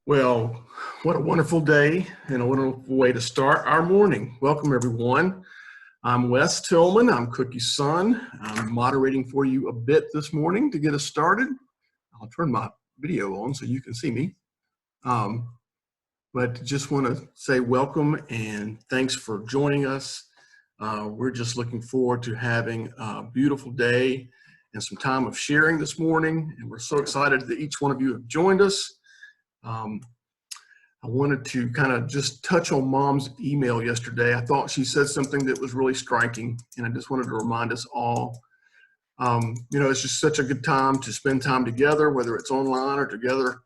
Well, what a wonderful day and a wonderful way to start our morning. Welcome, everyone. I'm Wes Tillman. I'm Cookie's son. I'm moderating for you a bit this morning to get us started. I'll turn my video on so you can see me. But just want to say welcome and thanks for joining us. We're just looking forward to having a beautiful day and some time of sharing this morning. And we're so excited that each one of you have joined us. I wanted to kind of just touch on Mom's email yesterday. I thought she said something that was really striking, and I just wanted to remind us all, it's just such a good time to spend time together, whether it's online or together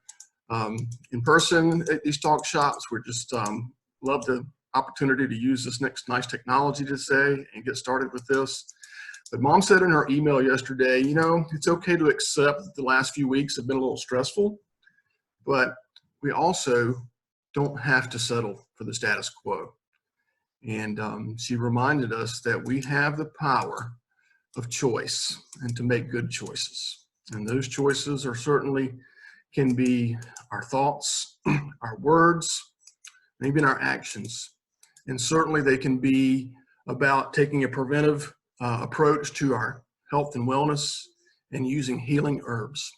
in person at these talk shops. We're just love the opportunity to use this nice technology to say and get started with this. But Mom said in her email yesterday, it's okay to accept that the last few weeks have been a little stressful, but we also don't have to settle for the status quo. And she reminded us that we have the power of choice and to make good choices. And those choices are certainly can be our thoughts, our words, maybe our actions. And certainly they can be about taking a preventive approach to our health and wellness and using healing herbs.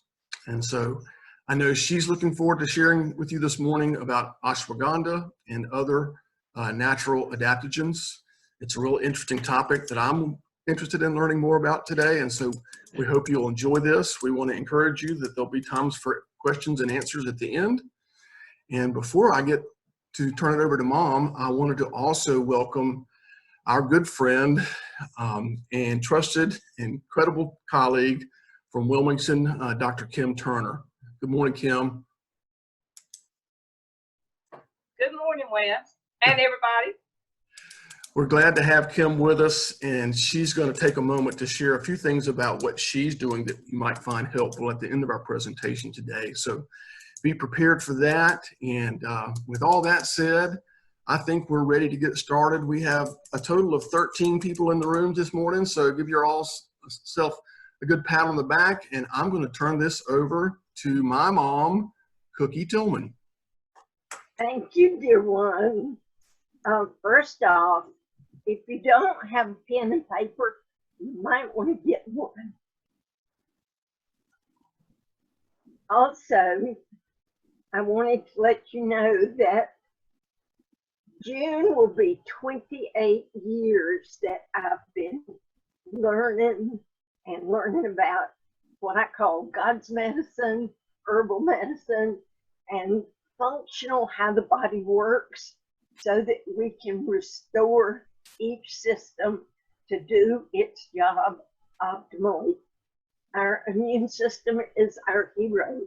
And so I know she's looking forward to sharing with you this morning about ashwagandha and other natural adaptogens. It's a real interesting topic that I'm interested in learning more about today, and so we hope you'll enjoy this. We want to encourage you that there'll be times for questions and answers at the end. And before I get to turn it over to Mom, I wanted to also welcome our good friend and trusted and credible colleague from Wilmington, Dr. Kim Turner. Good morning, Kim. Good morning, Wes, and everybody. We're glad to have Kim with us, and she's going to take a moment to share a few things about what she's doing that you might find helpful at the end of our presentation today. So be prepared for that. And with all that said, I think we're ready to get started. We have a total of 13 people in the room this morning, so give yourself a good pat on the back, and I'm going to turn this over to my mom, Cookie Tillman. Thank you, dear one. First off, if you don't have a pen and paper, you might want to get one. Also, I wanted to let you know that June will be 28 years that I've been learning about what I call God's medicine, herbal medicine, and functional, how the body works, so that we can restore each system to do its job optimally. Our immune system is our hero.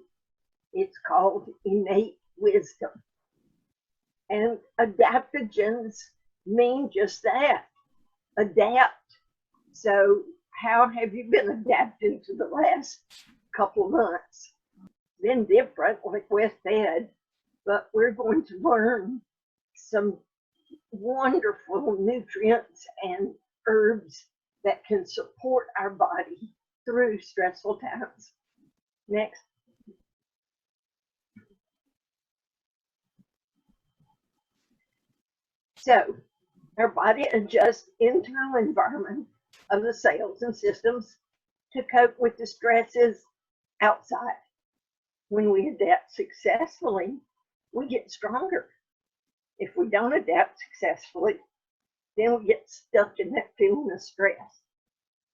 It's called innate wisdom. And adaptogens mean just that, adapt. So how have you been adapting to the last couple of months? Been different, like Wes said, but we're going to learn some wonderful nutrients and herbs that can support our body through stressful times. Next. So our body adjusts internal environment of the cells and systems to cope with the stresses outside. When we adapt successfully, we get stronger. If we don't adapt successfully, then we get stuck in that feeling of stress.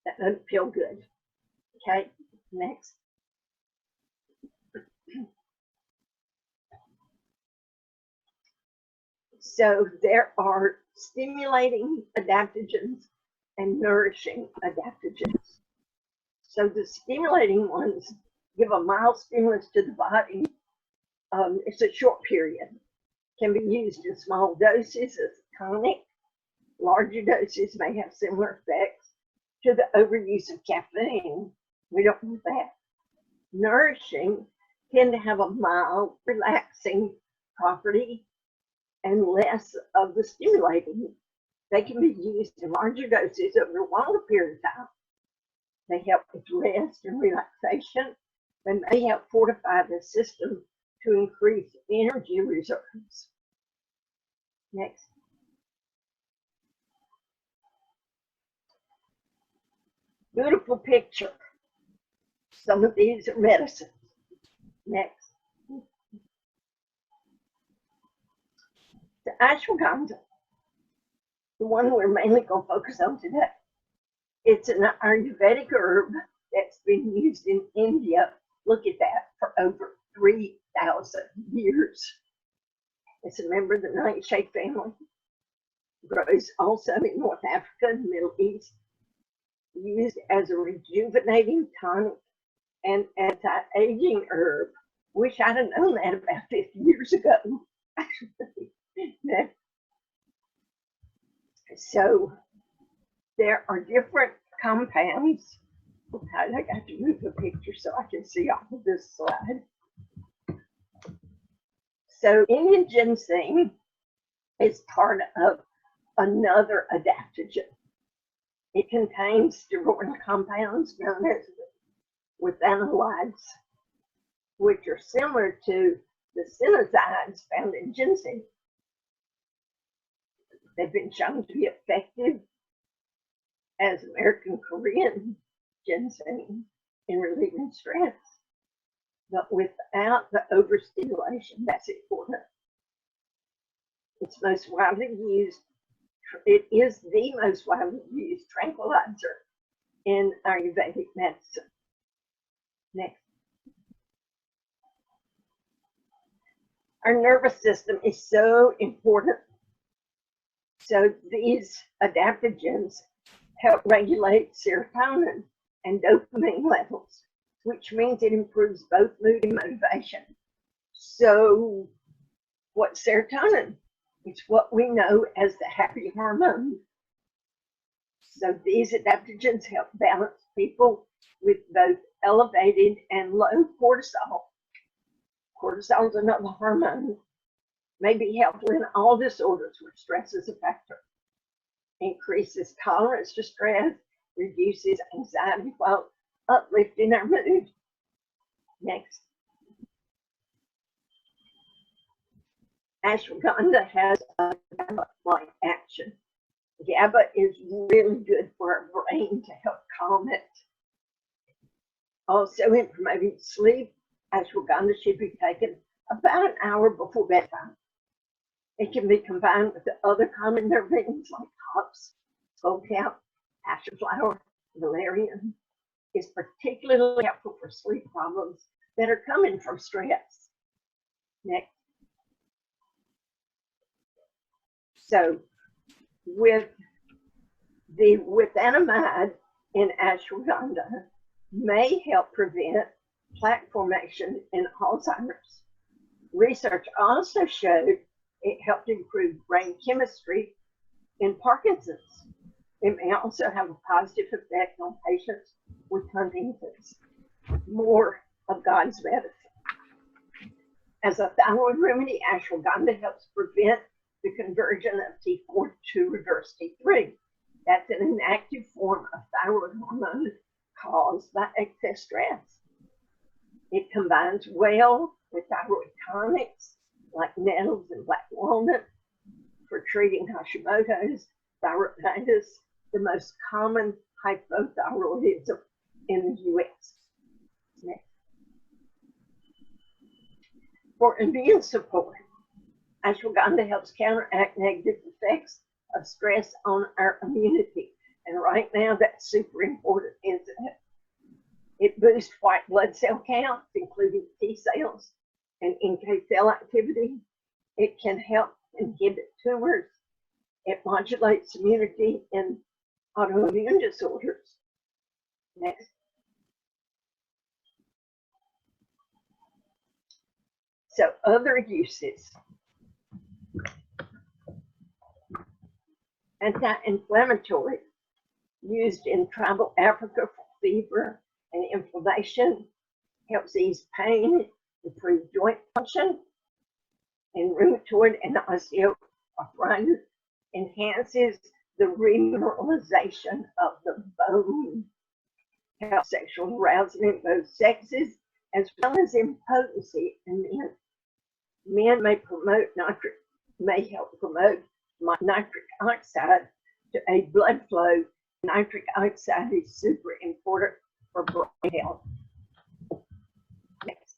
That doesn't feel good. Okay, next. So there are stimulating adaptogens and nourishing adaptogens. So the stimulating ones give a mild stimulus to the body. It's a short period. Can be used in small doses as tonic. Larger doses may have similar effects to the overuse of caffeine. We don't want that. Nourishing tend to have a mild, relaxing property and less of the stimulating. They can be used in larger doses over a longer period of time. They help with rest and relaxation. They may help fortify the system to increase energy reserves. Next. Beautiful picture. Some of these are medicines. Next. The ashwagandha, the one we're mainly going to focus on today. It's an Ayurvedic herb that's been used in India, look at that, for over 3,000 years. It's a member of the nightshade family. Grows also in North Africa and the Middle East. Used as a rejuvenating tonic and anti-aging herb. Wish I'd have known that about 50 years ago. So there are different compounds. I got to move the picture so I can see off of this slide. So Indian ginseng is part of another adaptogen. It contains steroidal compounds known as withanolides, which are similar to the synthesides found in ginseng. They've been shown to be effective as American Korean ginseng in relieving stress, but without the overstimulation. That's important. It's most widely used. It is the most widely used tranquilizer in Ayurvedic medicine. Next. Our nervous system is so important. So these adaptogens help regulate serotonin and dopamine levels, which means it improves both mood and motivation. So what's serotonin? It's what we know as the happy hormone. So these adaptogens help balance people with both elevated and low cortisol. Cortisol is another hormone. May be helpful in all disorders where stress is a factor. Increases tolerance to stress, reduces anxiety while uplifting our mood. Next. Ashwagandha has a GABA-like action. GABA is really good for our brain to help calm it. Also, in promoting sleep, ashwagandha should be taken about an hour before bedtime. It can be combined with the other common nervines like hops, skullcap, passionflower, valerian. It's particularly helpful for sleep problems that are coming from stress. Next. So with the withanamide in ashwagandha may help prevent plaque formation in Alzheimer's. Research also showed it helped improve brain chemistry in Parkinson's. It may also have a positive effect on patients with Huntington's. More of God's medicine. As a thyroid remedy, ashwagandha helps prevent the conversion of T4 to reverse T3. That's an inactive form of thyroid hormone caused by excess stress. It combines well with thyroid tonics like nettles and black walnut for treating Hashimoto's, thyroiditis, the most common hypothyroidism in the U.S. Next. For immune support, ashwagandha helps counteract negative effects of stress on our immunity. And right now, that's super important, isn't it? It boosts white blood cell counts, including T cells and NK cell activity. It can help inhibit tumors. It modulates immunity in autoimmune disorders. Next. So other uses. Anti-inflammatory, used in tribal Africa for fever and inflammation, helps ease pain, improve joint function, and rheumatoid and osteoarthritis, enhances the remineralization of the bone, helps sexual arousal in both sexes, as well as impotency in men. Men may help promote nitric oxide to aid blood flow. Nitric oxide is super important for brain health. Next.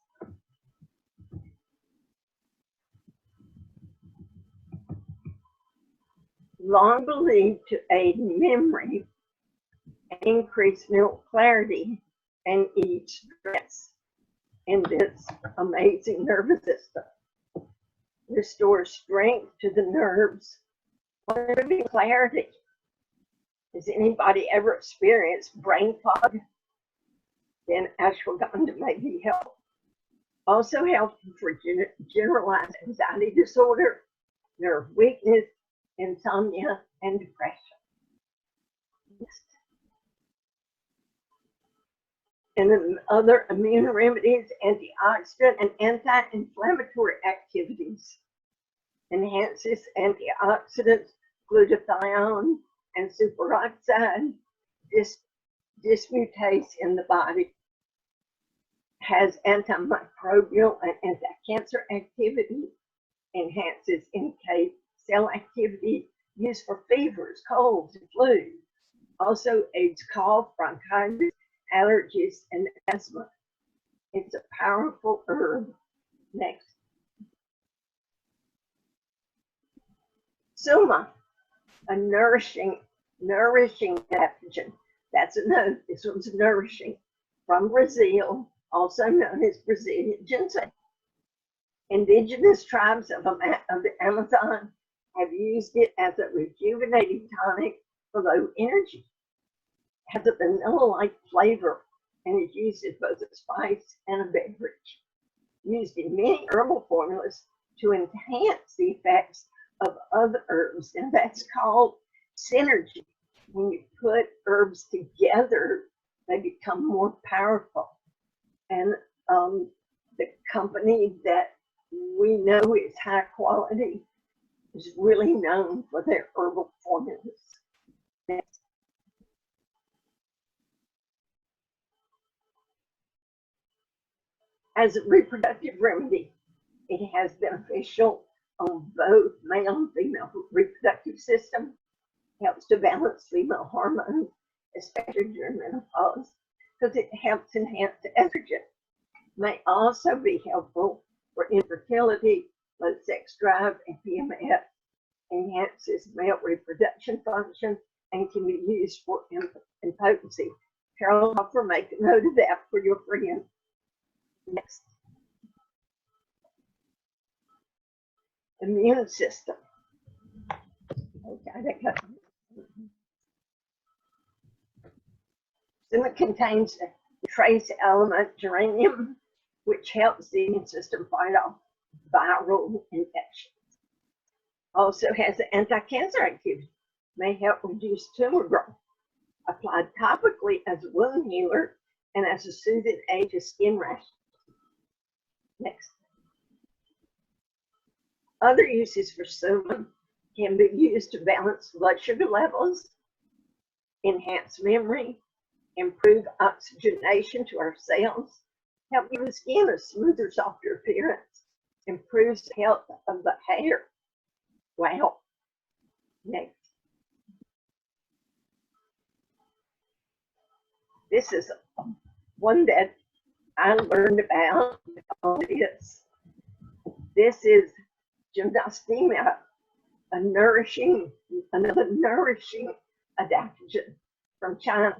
Long believed to aid memory and increase mental clarity and ease stress in this amazing nervous system. Restores strength to the nerves, improving clarity. Has anybody ever experienced brain fog? Then ashwagandha may be helpful. Also helpful for generalized anxiety disorder, nerve weakness, insomnia, and depression. And then other immune remedies, antioxidant and anti-inflammatory activities. Enhances antioxidants, glutathione, and superoxide dismutase in the body. Has antimicrobial and anti-cancer activity. Enhances NK cell activity, used for fevers, colds, and flu. Also aids cough, bronchitis, allergies, and asthma. It's a powerful herb. Next. Suma, a nourishing adaptogen. That's a note. This one's nourishing. From Brazil, also known as Brazilian ginseng. Indigenous tribes of the Amazon have used it as a rejuvenating tonic for low energy. Has a vanilla-like flavor and is used as both a spice and a beverage. Used in many herbal formulas to enhance the effects of other herbs, and that's called synergy. When you put herbs together, they become more powerful. And the company that we know is high quality is really known for their herbal formulas. Next. As a reproductive remedy, it has beneficial on both male and female reproductive system, helps to balance female hormones, especially during menopause, because it helps enhance estrogen. May also be helpful for infertility, low sex drive, and PMS. Enhances male reproduction function and can be used for impotency. Carol, offer, make a note of that for your friend. Next. Immune system. Okay, so it contains a trace element geranium, which helps the immune system fight off viral infections. Also has an anti-cancer activity, may help reduce tumor growth. Applied topically as a wound healer and as a soothing aid to skin rashes. Next. Other uses for suma can be used to balance blood sugar levels, enhance memory, improve oxygenation to our cells, help give the skin a smoother, softer appearance, improves the health of the hair. Wow. Next. This is one that I learned about all this. This is gymnostemia, another nourishing adaptogen from China.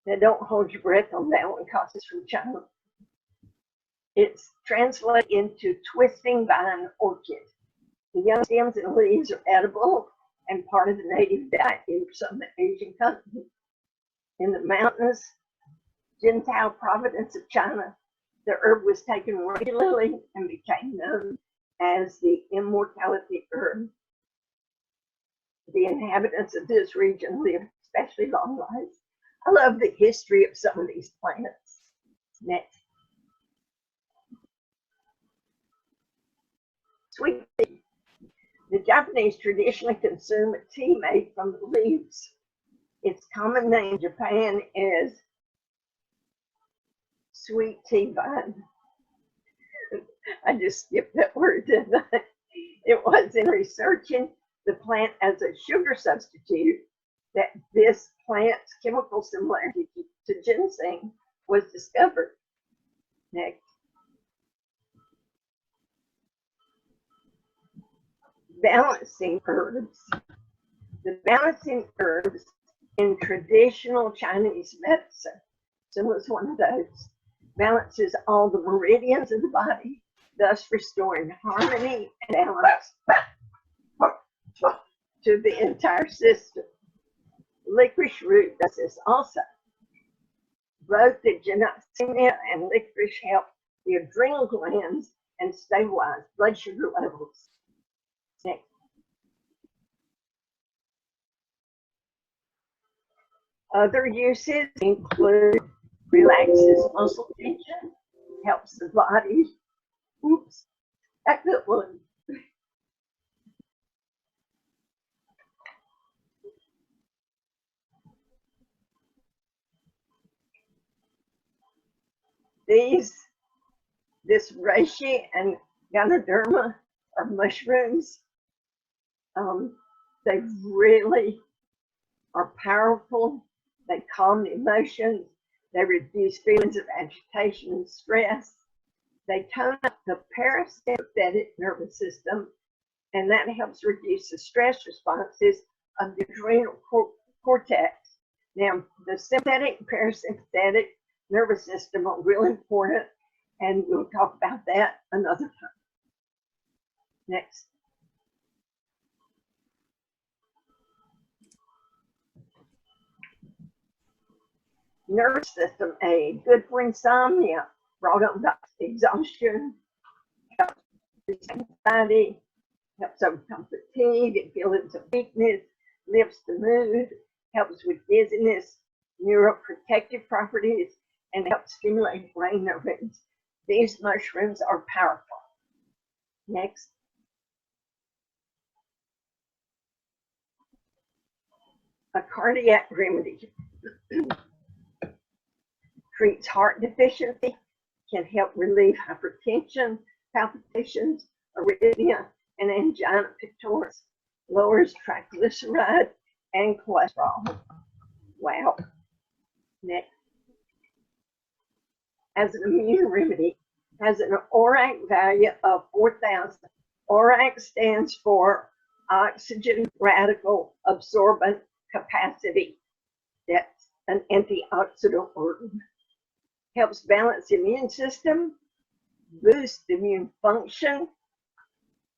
Now don't hold your breath on that one because it's from China. It's translated into twisting vine orchid. The young stems and leaves are edible and part of the native diet in some Asian countries. In the mountainous Gentile province of China, the herb was taken regularly and became known as the immortality herb. The inhabitants of this region live especially long lives. I love the history of some of these plants. Next. Sweet tea. The Japanese traditionally consume a tea made from the leaves. Its common name in Japan is sweet tea vine. I just skipped that word, didn't I? It was in researching the plant as a sugar substitute that this plant's chemical similarity to ginseng was discovered. Next. Balancing herbs. The balancing herbs in traditional Chinese medicine, so was one of those, balances all the meridians of the body, thus restoring harmony and balance to the entire system. Licorice root does this also. Both the ginseng and licorice help the adrenal glands and stabilize blood sugar levels. Next. Other uses include relaxes muscle tension, helps the body. Oops, that good one. This reishi and ganoderma are mushrooms. They really are powerful. They calm the emotions. They reduce feelings of agitation and stress. They tone up the parasympathetic nervous system, and that helps reduce the stress responses of the adrenal cortex. Now, the sympathetic and parasympathetic nervous system are really important, and we'll talk about that another time. Next. Nervous system aid, good for insomnia, brought on by exhaustion, helps reduce anxiety, helps overcome fatigue and feelings of weakness, lifts the mood, helps with dizziness, neuroprotective properties, and helps stimulate brain neurons. These mushrooms are powerful. Next. A cardiac remedy. Treats heart deficiency, can help relieve hypertension, palpitations, arrhythmia, and angina pectoris, lowers triglyceride and cholesterol. Wow. Next. As an immune remedy, has an ORAC value of 4,000. ORAC stands for oxygen radical absorbent capacity. That's an antioxidant organ. Helps balance the immune system, boosts immune function,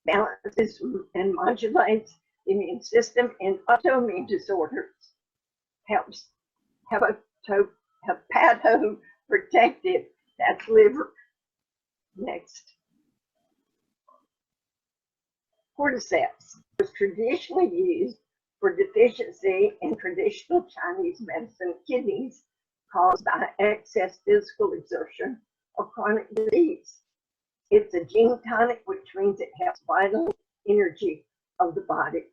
balances and modulates the immune system in autoimmune disorders, helps hepatoprotective, that's liver. Next. Cordyceps was traditionally used for deficiency in traditional Chinese medicine kidneys caused by excess physical exertion or chronic disease. It's a gene tonic, which means it helps vital energy of the body.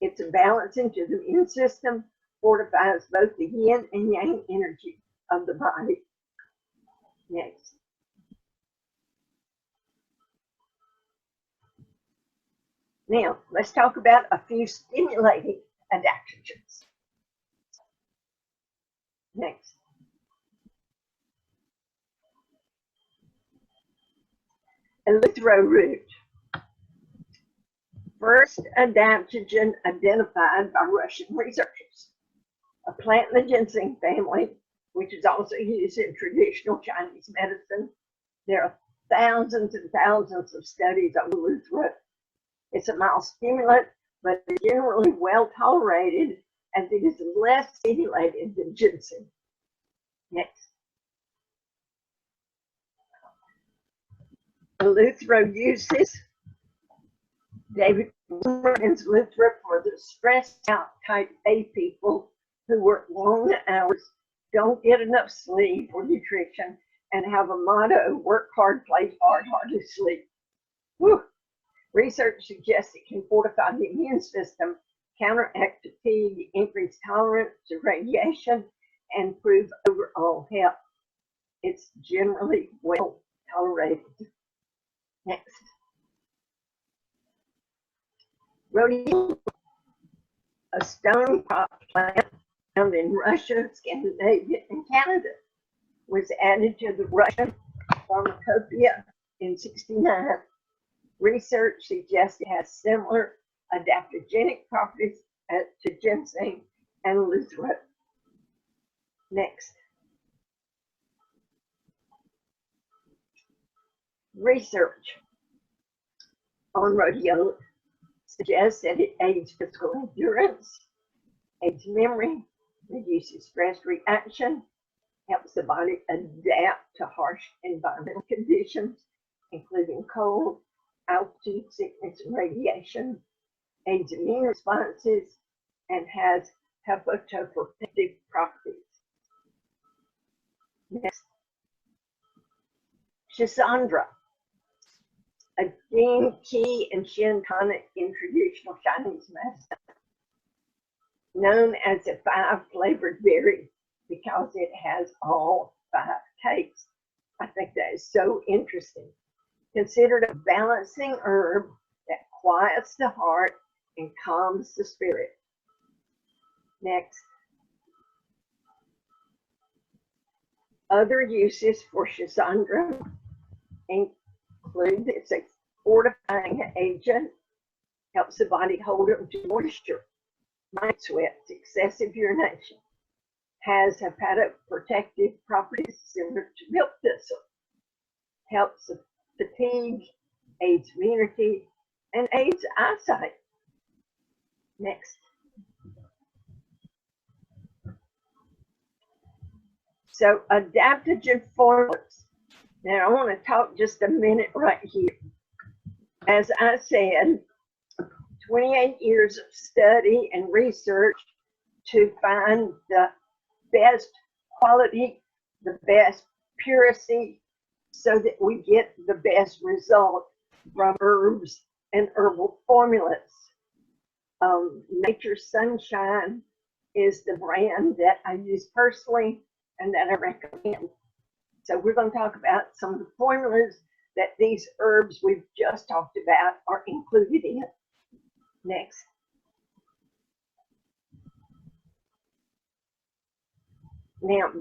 It's a balancing to the immune system, fortifies both the yin and yang energy of the body. Next. Now, let's talk about a few stimulating adaptogens. Next. Eleuthero root. First adaptogen identified by Russian researchers. A plant in the ginseng family, which is also used in traditional Chinese medicine. There are thousands and thousands of studies on eleuthero. It's a mild stimulant, but generally well tolerated as it is less stimulated than ginseng. Next. Eleuthero uses. David recommends eleuthero for the stressed out type A people who work long hours, don't get enough sleep or nutrition, and have a motto: work hard, play hard, hardly sleep. Whew. Research suggests it can fortify the immune system, counteract fatigue, increase tolerance to radiation, and improve overall health. It's generally well tolerated. Rhodiola, a stone crop plant found in Russia, Scandinavia, and Canada, was added to the Russian pharmacopoeia in '69. Research suggests it has similar adaptogenic properties to ginseng and eleuthero. Next. Research on rhodiola suggests that it aids physical endurance, aids memory, reduces stress reaction, helps the body adapt to harsh environmental conditions, including cold, altitude sickness, and radiation, aids immune responses, and has hepatoprotective properties. Next. Schisandra, a green tea and shin tonic in traditional Chinese medicine, known as a 5-flavored berry because it has all 5 tastes. I think that is so interesting. Considered a balancing herb that quiets the heart and calms the spirit. Next. Other uses for Schisandra include it's a fortifying agent, helps the body hold on to moisture, night sweats, excessive urination, has hepatoprotective properties similar to milk thistle, helps fatigue, aids immunity, and aids eyesight. Next. So adaptogen formulas. Now I want to talk just a minute right here. As I said, 28 years of study and research to find the best quality, the best purity, so that we get the best result from herbs and herbal formulas. Nature's Sunshine is the brand that I use personally and that I recommend. So we're going to talk about some of the formulas that these herbs we've just talked about are included in. Next. Now,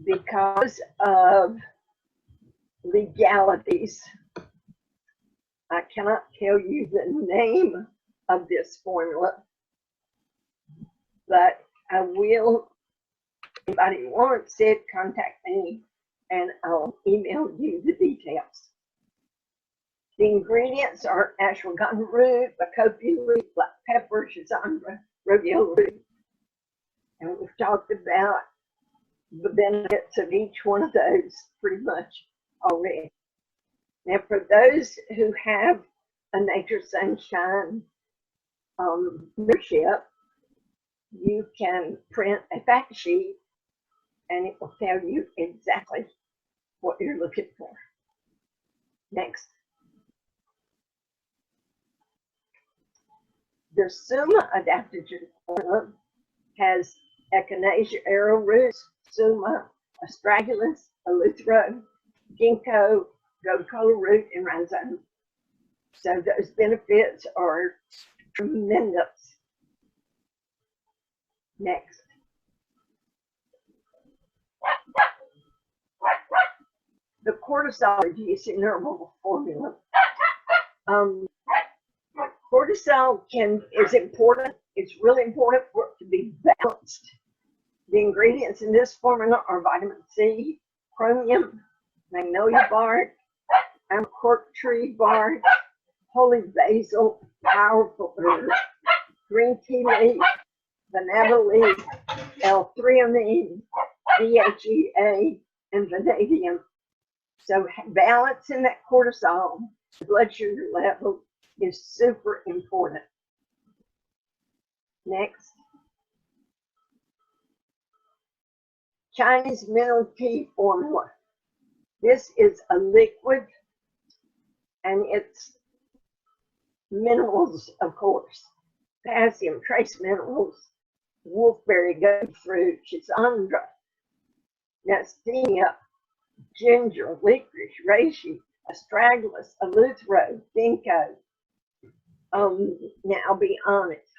because of legalities, I cannot tell you the name of this formula, but I will. If anybody wants it, contact me and I'll email you the details. The ingredients are ashwagandha root, bacopa root, black pepper, schisandra, rhodiola root. And we've talked about the benefits of each one of those pretty much already. Now, for those who have a Nature's Sunshine membership, you can print a fact sheet and it will tell you exactly what you're looking for. Next. The Suma adaptogen formula has echinacea arrowroot, suma, astragalus, eleuthero, ginkgo, gold cola root, and rhizome. So those benefits are tremendous. Next. The cortisol reducing herbal formula. Cortisol is important. It's really important for it to be balanced. The ingredients in this formula are vitamin C, chromium, magnolia bark, cork tree bark, holy basil, powerful herb, green tea leaf, vanilla leaf, L-threonine, DHEA, and vanadium. So balancing that cortisol, blood sugar level, is super important. Next. Chinese mineral tea formula. This is a liquid and it's minerals, of course. Potassium, trace minerals, wolfberry, goat fruit, schisandra, nastia, ginger, licorice, reishi, astragalus, eleuthero, ginkgo, Now I'll be honest,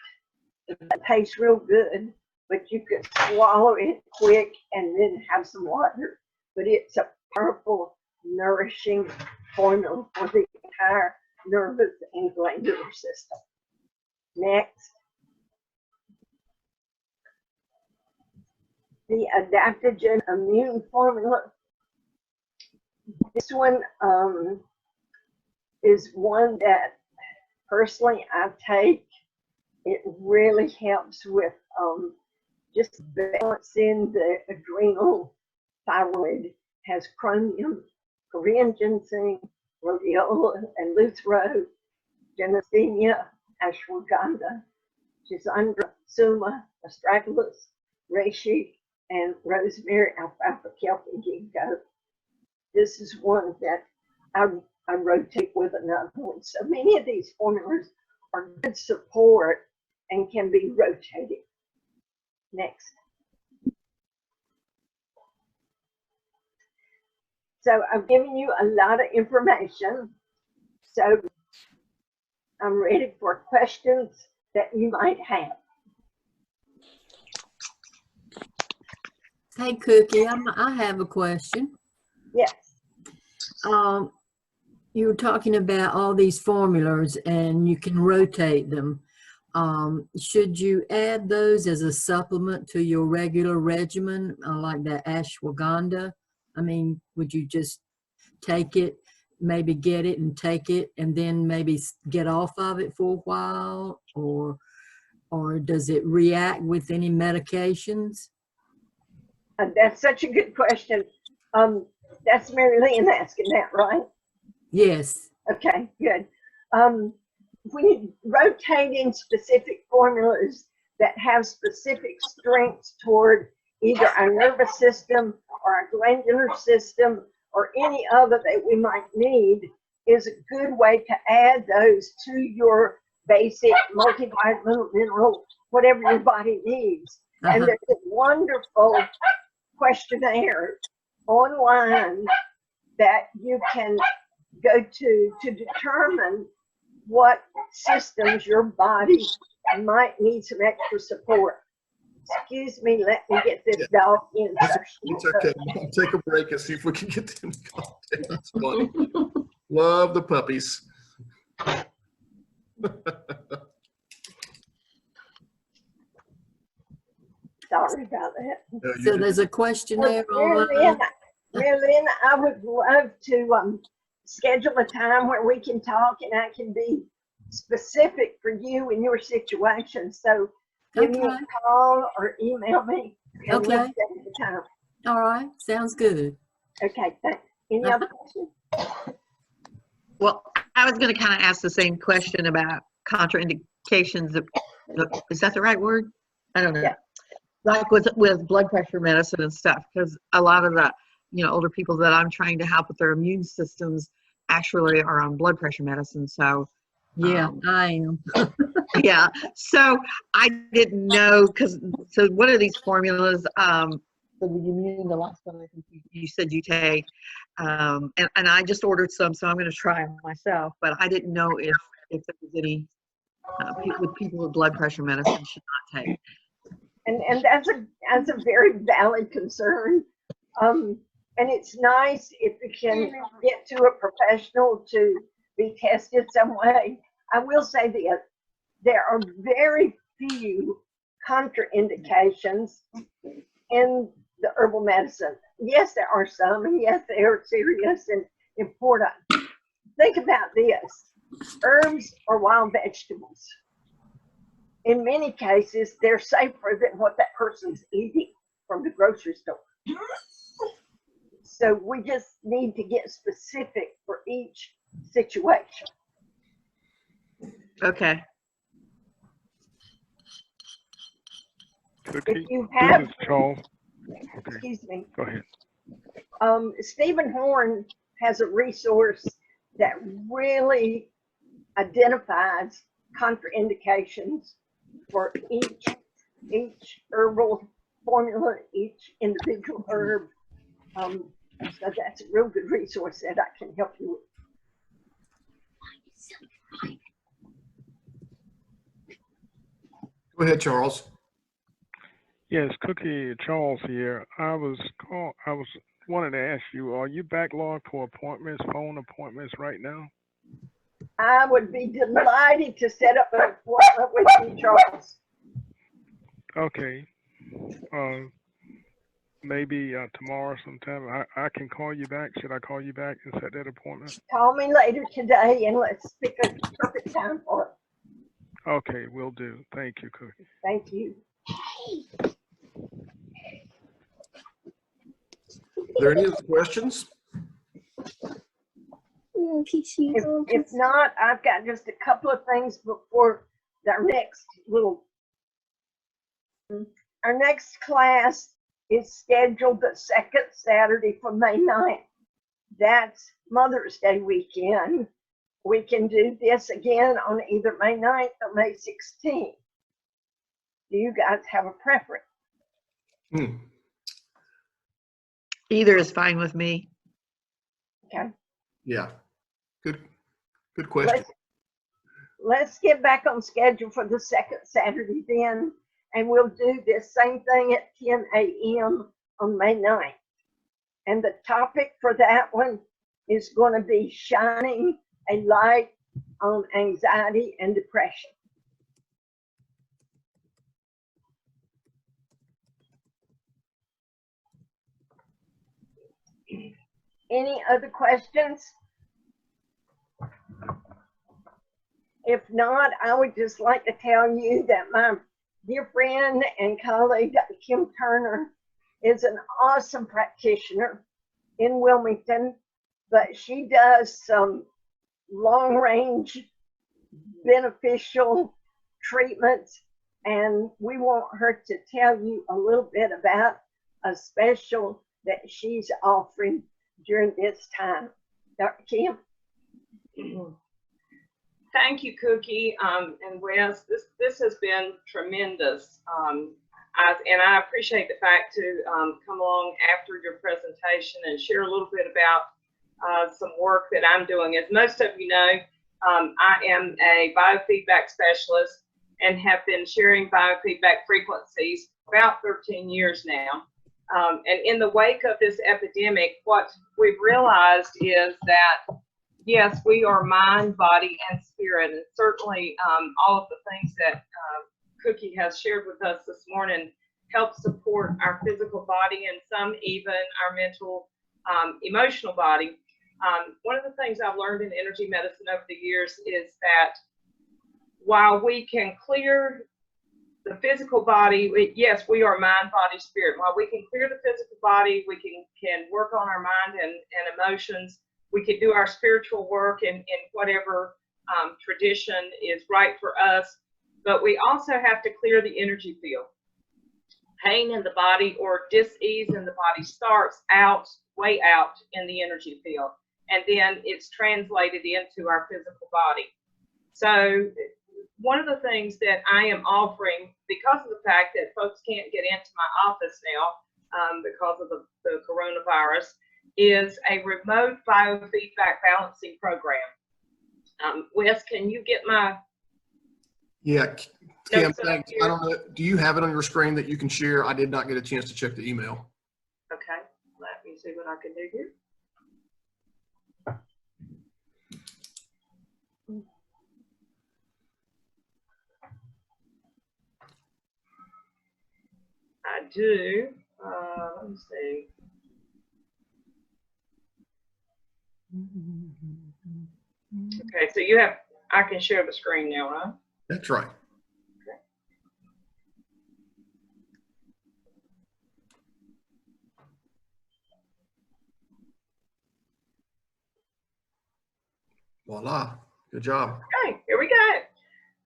it tastes real good, but you could swallow it quick and then have some water. But it's a powerful, nourishing formula for the entire nervous and glandular system. Next, the adaptogen immune formula. This one is one that personally I take. It really helps with just balancing the adrenal. Thyroid, has chromium, Korean ginseng, rhodiola and luthero, genesenia, ashwagandha, schisandra, suma, astragalus, reishi, and rosemary, alfalfa, kelp, and ginkgo. This is one that I rotate with another one. So many of these formulas are good support and can be rotated. Next. So I've given you a lot of information. So I'm ready for questions that you might have. Hey, Cookie, I have a question. Yes. You were talking about all these formulas and you can rotate them. Should you add those as a supplement to your regular regimen, like that ashwagandha? I mean, would you just take it, maybe get it and take it and then maybe get off of it for a while? Or does it react with any medications? That's such a good question. That's Mary Lynn asking that, right? Yes. Okay, good. When you rotating specific formulas that have specific strengths toward either our nervous system or our glandular system or any other that we might need, is a good way to add those to your basic multivitamin, mineral, whatever your body needs. And there's a wonderful questionnaire online that you can go to determine what systems your body might need some extra support. Excuse me, let me get this dog in. It's okay. We'll take a break and see if we can get them in contact. That's funny. Love the puppies. Sorry about that. No, So there's a questionnaire online. Marilyn, I would love to schedule a time where we can talk and I can be specific for you and your situation. So give me a call or email me and we'll set the time. All right, sounds good. Okay, thanks. Any other questions? Well, I was going to kind of ask the same question about contraindications. Is that the right word? I don't know. Yeah. Like with blood pressure medicine and stuff, because a lot of the older people that I'm trying to help with their immune systems actually are on blood pressure medicine. So yeah, I am. Yeah. So I didn't know so one of these formulas for the immune, the last one I think you said you take, and I just ordered some, so I'm going to try them myself. But I didn't know if there was any people with blood pressure medicine should not take. And that's a very valid concern. And it's nice if you can get to a professional to be tested some way. I will say this, there are very few contraindications in the herbal medicine. Yes, there are some, and yes, they are serious and important. Think about this. Herbs or wild vegetables. In many cases, they're safer than what that person's eating from the grocery store. So we just need to get specific for each situation. Okay. If you have, this is Charles. Okay, excuse me, go ahead. Stephen Horn has a resource that really identifies contraindications for each herbal formula, each individual herb. So that's a real good resource that I can help you with. Go ahead, Charles. Yes, Cookie Charles here. I was wanted to ask you, are you backlogged for appointments, phone appointments right now? I would be delighted to set up an appointment with you, Charles. Okay. Maybe tomorrow sometime. I can call you back. Should I call you back and set that appointment? Call me later today and let's pick a perfect time for it. Okay, will do. Thank you, Cookie. Thank you. Are there any other questions? If not, I've got just a couple of things before our next class is scheduled the second Saturday for May 9th. That's Mother's Day weekend. We can do this again on either May 9th or May 16th. Do you guys have a preference? Either is fine with me. Okay. Yeah. Good question. Let's get back on schedule for the second Saturday then, and we'll do this same thing at 10 a.m. on May 9th. And the topic for that one is going to be shining a light on anxiety and depression. Any other questions? If not, I would just like to tell you that my dear friend and colleague, Dr. Kim Turner, is an awesome practitioner in Wilmington, but she does some long-range beneficial treatments, and we want her to tell you a little bit about a special that she's offering during this time. Dr. Kim? Thank you, Cookie, and Wes. This has been tremendous, and I appreciate the fact to come along after your presentation and share a little bit about some work that I'm doing. As most of you know, I am a biofeedback specialist and have been sharing biofeedback frequencies for about 13 years now. And in the wake of this epidemic, what we've realized is that yes, we are mind, body, and spirit, and certainly all of the things that Cookie has shared with us this morning help support our physical body and some even our mental, emotional body. One of the things I've learned in energy medicine over the years is that while we can clear the physical body, yes, we are mind, body, spirit. While we can clear the physical body, we can work on our mind and emotions. We can do our spiritual work in whatever tradition is right for us, but we also have to clear the energy field. Pain in the body or dis-ease in the body starts out, way out in the energy field, and then it's translated into our physical body. So one of the things that I am offering, because of the fact that folks can't get into my office now because of the coronavirus, is a remote biofeedback balancing program. Wes, can you get my? Yeah, Kim, thanks. I don't know. Do you have it on your screen that you can share? I did not get a chance to check the email. Okay, let me see what I can do here. I do. Let me see. Okay, so you have, I can share the screen now, right? That's right. Okay. Voila. Good job. Okay, here we go.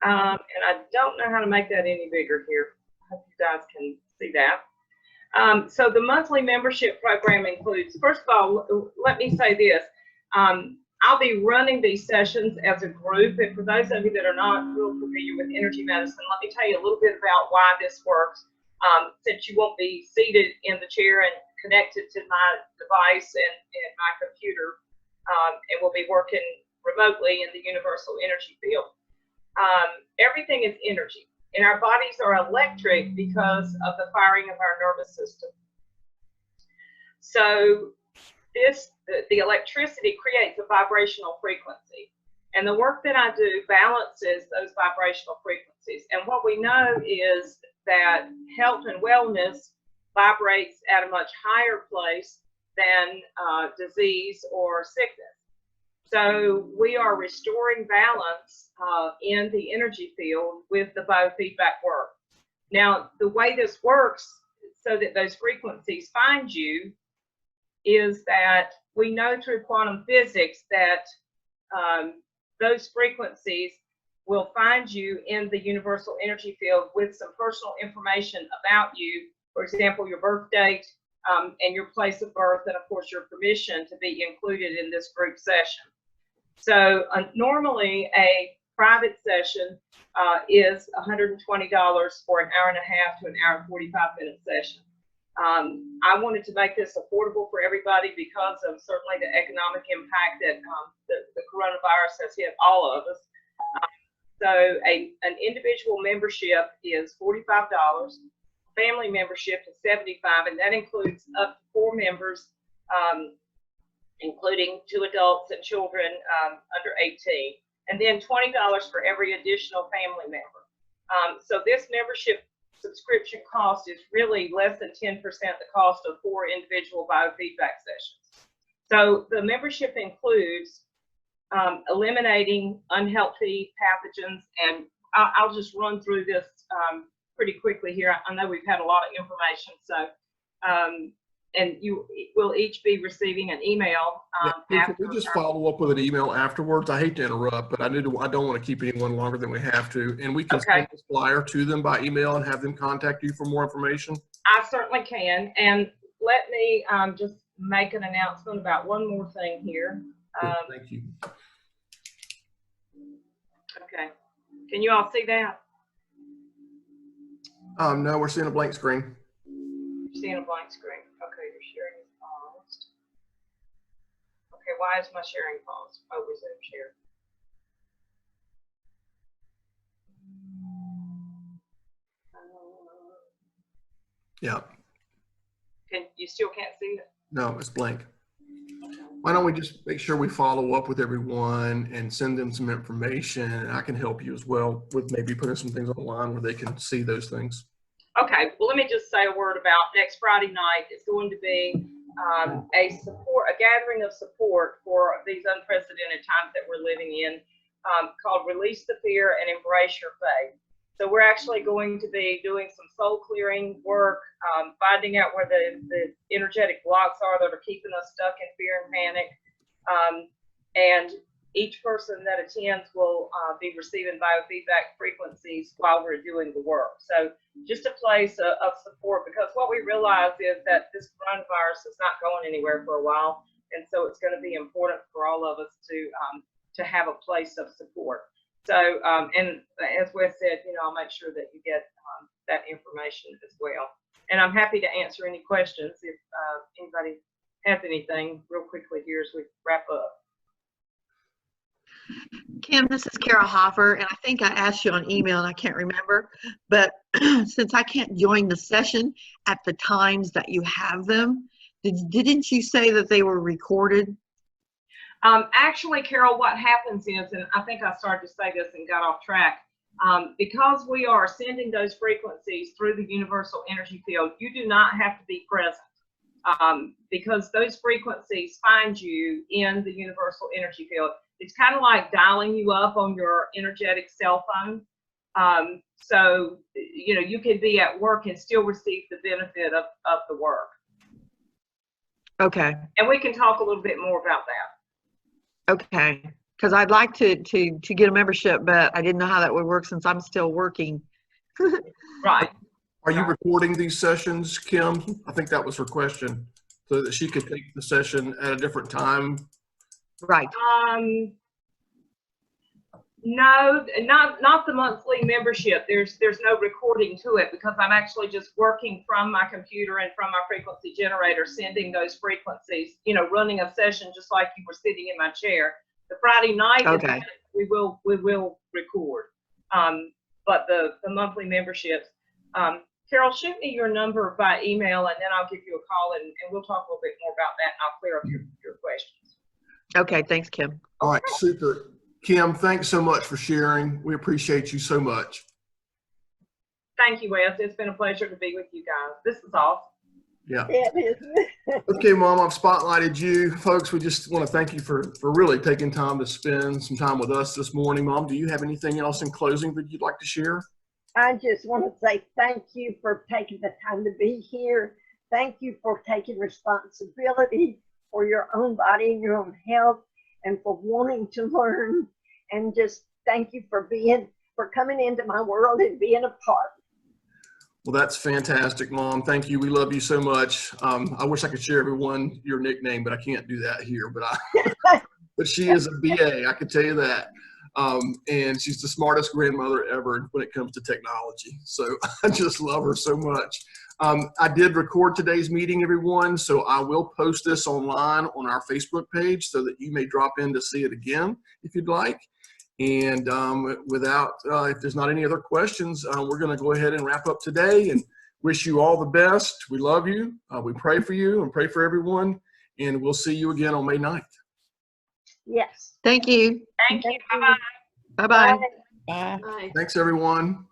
And I don't know how to make that any bigger here. I hope you guys can see that. So the monthly membership program includes, first of all, let me say this. I'll be running these sessions as a group, and for those of you that are not real familiar with energy medicine, let me tell you a little bit about why this works, since you won't be seated in the chair and connected to my device and my computer, and we'll be working remotely in the universal energy field. Everything is energy. And our bodies are electric because of the firing of our nervous system. So the electricity creates a vibrational frequency. And the work that I do balances those vibrational frequencies. And what we know is that health and wellness vibrates at a much higher place than disease or sickness. So we are restoring balance in the energy field with the biofeedback work. Now, the way this works so that those frequencies find you is that we know through quantum physics that those frequencies will find you in the universal energy field with some personal information about you. For example, your birth date and your place of birth, and of course your permission to be included in this group session. So normally a private session is $120 for an hour and a half to an hour and 45-minute session. I wanted to make this affordable for everybody because of certainly the economic impact that the coronavirus has hit all of us. So an individual membership is $45, family membership is $75, and that includes up to 4 members, including 2 adults and children under 18, and then $20 for every additional family member. So this membership subscription cost is really less than 10% the cost of 4 individual biofeedback sessions. So the membership includes eliminating unhealthy pathogens, and I'll just run through this pretty quickly here. I know we've had a lot of information, so and you will each be receiving an email. Can we just follow up with an email afterwards? I hate to interrupt, but I don't want to keep anyone longer than we have to. And we can send this flyer to them by email and have them contact you for more information. I certainly can. And let me just make an announcement about one more thing here. Thank you. Okay. Can you all see that? No, we're seeing a blank screen. You're seeing a blank screen. Okay, your sharing is paused. Okay, why is my sharing paused? Oh, resume share. Yeah. You still can't see it? No, it's blank. Why don't we just make sure we follow up with everyone and send them some information? I can help you as well with maybe putting some things online where they can see those things. Okay, well, let me just say a word about next Friday night. It's going to be a gathering of support for these unprecedented times that we're living in, called Release the Fear and Embrace Your Faith. So we're actually going to be doing some soul clearing work, finding out where the energetic blocks are that are keeping us stuck in fear and panic. And each person that attends will be receiving biofeedback frequencies while we're doing the work. So just a place of support, because what we realize is that this coronavirus is not going anywhere for a while. And so it's going to be important for all of us to have a place of support. So, and as Wes said, I'll make sure that you get that information as well. And I'm happy to answer any questions if anybody has anything real quickly here as we wrap up. Kim, this is Carol Hoffer, and I think I asked you on email and I can't remember, but since I can't join the session at the times that you have them, didn't you say that they were recorded? Actually, Carol, what happens is, and I think I started to say this and got off track, because we are sending those frequencies through the universal energy field, you do not have to be present, because those frequencies find you in the universal energy field. It's kind of like dialing you up on your energetic cell phone. So, you can be at work and still receive the benefit of the work. Okay. And we can talk a little bit more about that. Okay. Because I'd like to get a membership, but I didn't know how that would work since I'm still working. Right. Are you recording these sessions, Kim? I think that was her question, so that she could take the session at a different time. Right. No, not the monthly membership. There's no recording to it, because I'm actually just working from my computer and from my frequency generator, sending those frequencies, running a session just like you were sitting in my chair. The Friday night, okay, we will record. but the monthly memberships. Carol, shoot me your number by email, and then I'll give you a call, and we'll talk a little bit more about that, and I'll clear up your questions. Okay, thanks, Kim. All right, super. Kim, thanks so much for sharing. We appreciate you so much. Thank you, Wes. It's been a pleasure to be with you guys. This is awesome. Yeah. It is. Okay, Mom, I've spotlighted you. Folks, we just want to thank you for really taking time to spend some time with us this morning. Mom, do you have anything else in closing that you'd like to share? I just want to say thank you for taking the time to be here. Thank you for taking responsibility for your own body and your own health, and for wanting to learn. And just thank you for coming into my world and being a part. Well, that's fantastic, Mom. Thank you. We love you so much. I wish I could share everyone your nickname, but I can't do that here. But she is a BA, I can tell you that. And she's the smartest grandmother ever when it comes to technology. So I just love her so much. I did record today's meeting, everyone, so I will post this online on our Facebook page so that you may drop in to see it again if you'd like. And if there's not any other questions, we're going to go ahead and wrap up today and wish you all the best. We love you. We pray for you and pray for everyone. And we'll see you again on May 9th. Yes. Thank you. Thank you. Bye-bye. Bye-bye. Bye. Bye. Thanks, everyone.